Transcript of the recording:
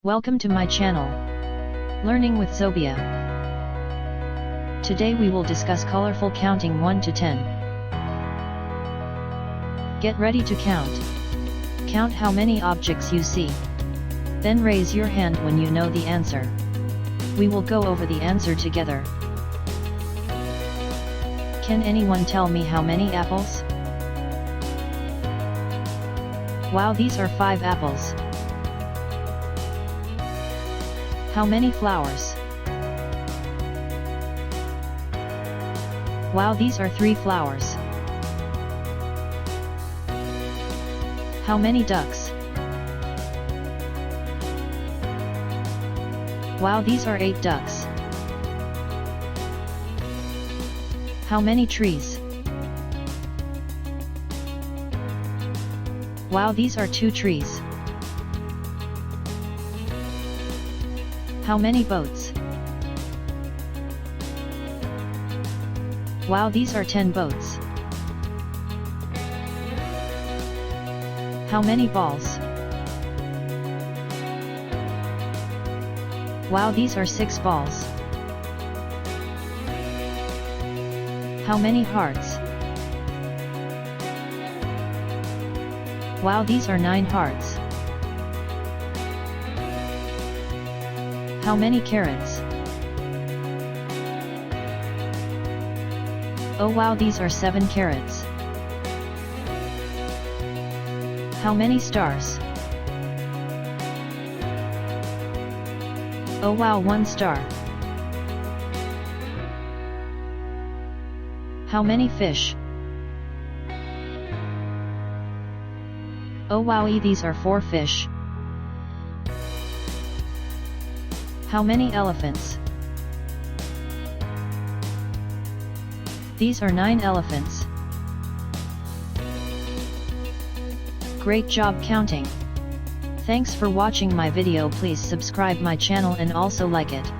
Welcome to my channel, Learning with Zobia. Today we will discuss colorful counting 1 to 10. Get ready to count. Count how many objects you see. Then raise your hand when you know the answer. We will go over the answer together. Can anyone tell me how many apples? Wow, these are 5 apples. How many flowers? Wow, these are 3 flowers. How many ducks? Wow, these are 8 ducks. How many trees? Wow, these are 2 trees. How many boats? Wow, these are 10 boats. How many balls? Wow, these are 6 balls. How many hearts? Wow, these are 9 hearts. How many carrots? Oh wow, these are 7 carrots. How many stars? Oh wow, 1 star. How many fish? Oh wow, these are 4 fish. How many elephants? These are 9 elephants. Great job counting. Thanks for watching my video. Please subscribe my channel and also like it.